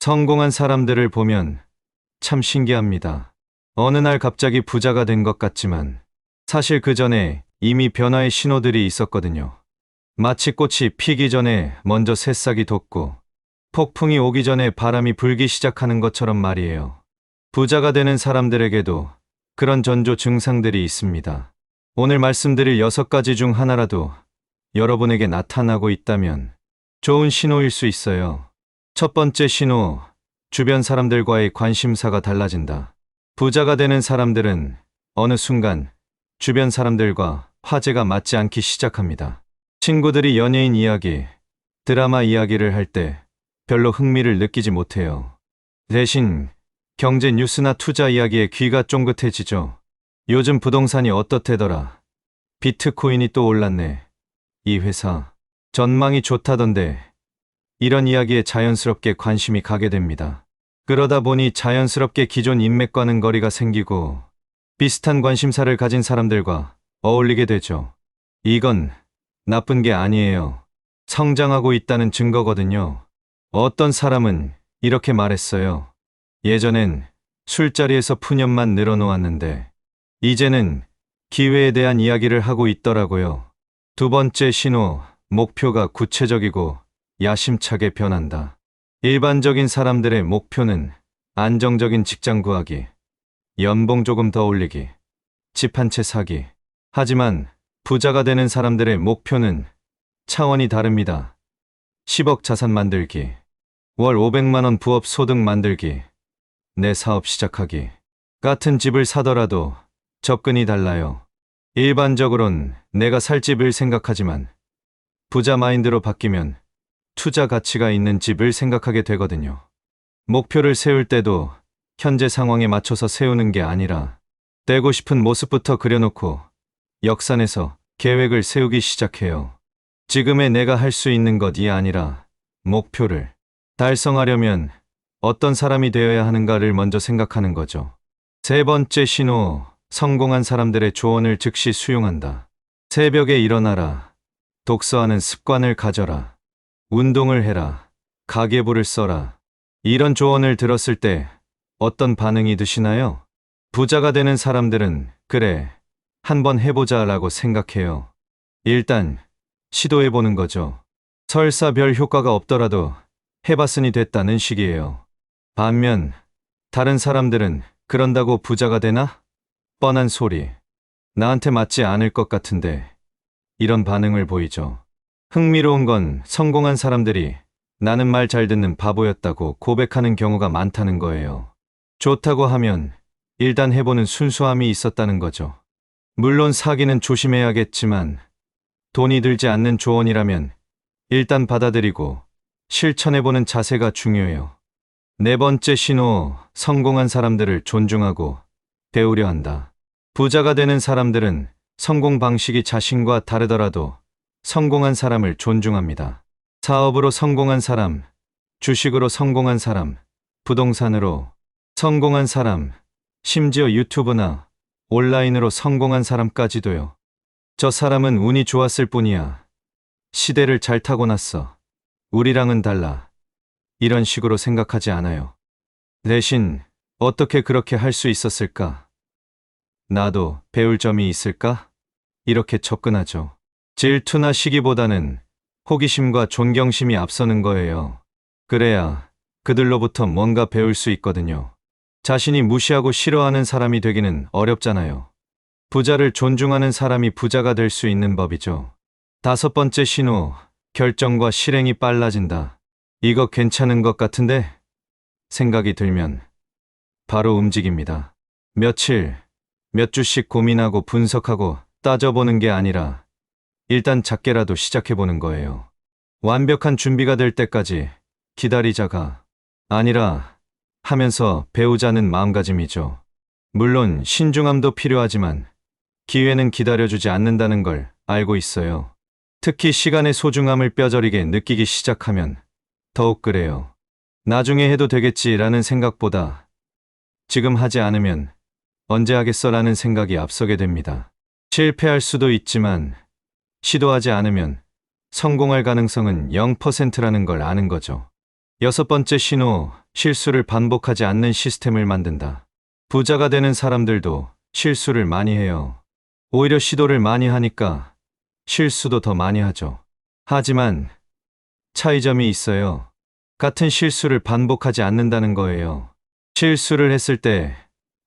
성공한 사람들을 보면 참 신기합니다. 어느 날 갑자기 부자가 된 것 같지만 사실 그 전에 이미 변화의 신호들이 있었거든요. 마치 꽃이 피기 전에 먼저 새싹이 돋고 폭풍이 오기 전에 바람이 불기 시작하는 것처럼 말이에요. 부자가 되는 사람들에게도 그런 전조 증상들이 있습니다. 오늘 말씀드릴 6가지 중 하나라도 여러분에게 나타나고 있다면 좋은 신호일 수 있어요. 첫 번째 신호, 주변 사람들과의 관심사가 달라진다. 부자가 되는 사람들은 어느 순간 주변 사람들과 화제가 맞지 않기 시작합니다. 친구들이 연예인 이야기, 드라마 이야기를 할 때 별로 흥미를 느끼지 못해요. 대신 경제 뉴스나 투자 이야기에 귀가 쫑긋해지죠. 요즘 부동산이 어떻대더라. 비트코인이 또 올랐네. 이 회사 전망이 좋다던데. 이런 이야기에 자연스럽게 관심이 가게 됩니다. 그러다 보니 자연스럽게 기존 인맥과는 거리가 생기고 비슷한 관심사를 가진 사람들과 어울리게 되죠. 이건 나쁜 게 아니에요. 성장하고 있다는 증거거든요. 어떤 사람은 이렇게 말했어요. 예전엔 술자리에서 푸념만 늘어놓았는데 이제는 기회에 대한 이야기를 하고 있더라고요. 두 번째 신호, 목표가 구체적이고 야심차게 변한다. 일반적인 사람들의 목표는 안정적인 직장 구하기, 연봉 조금 더 올리기, 집 한 채 사기. 하지만 부자가 되는 사람들의 목표는 차원이 다릅니다. 10억 자산 만들기, 월 500만 원 부업 소득 만들기, 내 사업 시작하기. 같은 집을 사더라도 접근이 달라요. 일반적으론 내가 살 집을 생각하지만 부자 마인드로 바뀌면 투자 가치가 있는 집을 생각하게 되거든요. 목표를 세울 때도 현재 상황에 맞춰서 세우는 게 아니라 되고 싶은 모습부터 그려놓고 역산해서 계획을 세우기 시작해요. 지금의 내가 할 수 있는 것이 아니라 목표를 달성하려면 어떤 사람이 되어야 하는가를 먼저 생각하는 거죠. 세 번째 신호, 성공한 사람들의 조언을 즉시 수용한다. 새벽에 일어나라. 독서하는 습관을 가져라. 운동을 해라. 가계부를 써라. 이런 조언을 들었을 때 어떤 반응이 드시나요? 부자가 되는 사람들은 그래, 한번 해보자 라고 생각해요. 일단 시도해보는 거죠. 설사 별 효과가 없더라도 해봤으니 됐다는 식이에요. 반면 다른 사람들은 그런다고 부자가 되나? 뻔한 소리. 나한테 맞지 않을 것 같은데. 이런 반응을 보이죠. 흥미로운 건 성공한 사람들이 나는 말 잘 듣는 바보였다고 고백하는 경우가 많다는 거예요. 좋다고 하면 일단 해보는 순수함이 있었다는 거죠. 물론 사기는 조심해야겠지만 돈이 들지 않는 조언이라면 일단 받아들이고 실천해보는 자세가 중요해요. 네 번째 신호, 성공한 사람들을 존중하고 배우려 한다. 부자가 되는 사람들은 성공 방식이 자신과 다르더라도 성공한 사람을 존중합니다. 사업으로 성공한 사람, 주식으로 성공한 사람, 부동산으로 성공한 사람, 심지어 유튜브나 온라인으로 성공한 사람까지도요. 저 사람은 운이 좋았을 뿐이야. 시대를 잘 타고났어. 우리랑은 달라. 이런 식으로 생각하지 않아요. 대신 어떻게 그렇게 할 수 있었을까? 나도 배울 점이 있을까? 이렇게 접근하죠. 질투나 시기보다는 호기심과 존경심이 앞서는 거예요. 그래야 그들로부터 뭔가 배울 수 있거든요. 자신이 무시하고 싫어하는 사람이 되기는 어렵잖아요. 부자를 존중하는 사람이 부자가 될 수 있는 법이죠. 다섯 번째 신호, 결정과 실행이 빨라진다. 이거 괜찮은 것 같은데? 생각이 들면 바로 움직입니다. 며칠, 몇 주씩 고민하고 분석하고 따져보는 게 아니라 일단 작게라도 시작해보는 거예요. 완벽한 준비가 될 때까지 기다리자가 아니라 하면서 배우자는 마음가짐이죠. 물론 신중함도 필요하지만 기회는 기다려주지 않는다는 걸 알고 있어요. 특히 시간의 소중함을 뼈저리게 느끼기 시작하면 더욱 그래요. 나중에 해도 되겠지라는 생각보다 지금 하지 않으면 언제 하겠어라는 생각이 앞서게 됩니다. 실패할 수도 있지만 시도하지 않으면 성공할 가능성은 0%라는 걸 아는 거죠. 6번째 신호, 실수를 반복하지 않는 시스템을 만든다. 부자가 되는 사람들도 실수를 많이 해요. 오히려 시도를 많이 하니까 실수도 더 많이 하죠. 하지만 차이점이 있어요. 같은 실수를 반복하지 않는다는 거예요. 실수를 했을 때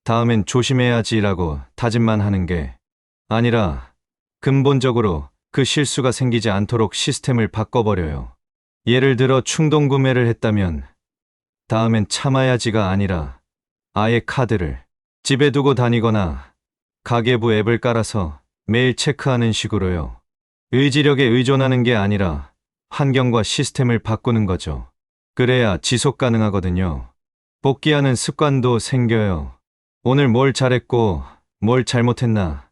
다음엔 조심해야지라고 다짐만 하는 게 아니라 근본적으로 그 실수가 생기지 않도록 시스템을 바꿔버려요. 예를 들어 충동 구매를 했다면 다음엔 참아야지가 아니라 아예 카드를 집에 두고 다니거나 가계부 앱을 깔아서 매일 체크하는 식으로요. 의지력에 의존하는 게 아니라 환경과 시스템을 바꾸는 거죠. 그래야 지속 가능하거든요. 복귀하는 습관도 생겨요. 오늘 뭘 잘했고 뭘 잘못했나,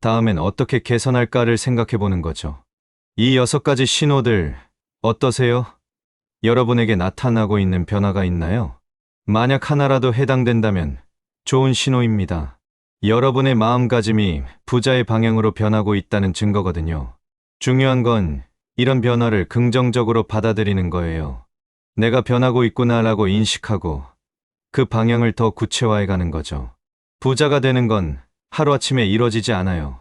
다음엔 어떻게 개선할까를 생각해 보는 거죠. 이 6가지 신호들 어떠세요? 여러분에게 나타나고 있는 변화가 있나요? 만약 하나라도 해당된다면 좋은 신호입니다. 여러분의 마음가짐이 부자의 방향으로 변하고 있다는 증거거든요. 중요한 건 이런 변화를 긍정적으로 받아들이는 거예요. 내가 변하고 있구나라고 인식하고 그 방향을 더 구체화해 가는 거죠. 부자가 되는 건 하루아침에 이뤄지지 않아요.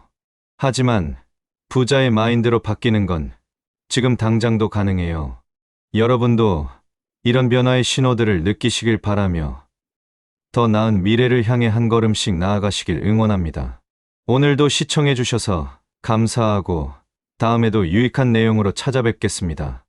하지만 부자의 마인드로 바뀌는 건 지금 당장도 가능해요. 여러분도 이런 변화의 신호들을 느끼시길 바라며 더 나은 미래를 향해 한 걸음씩 나아가시길 응원합니다. 오늘도 시청해 주셔서 감사하고 다음에도 유익한 내용으로 찾아뵙겠습니다.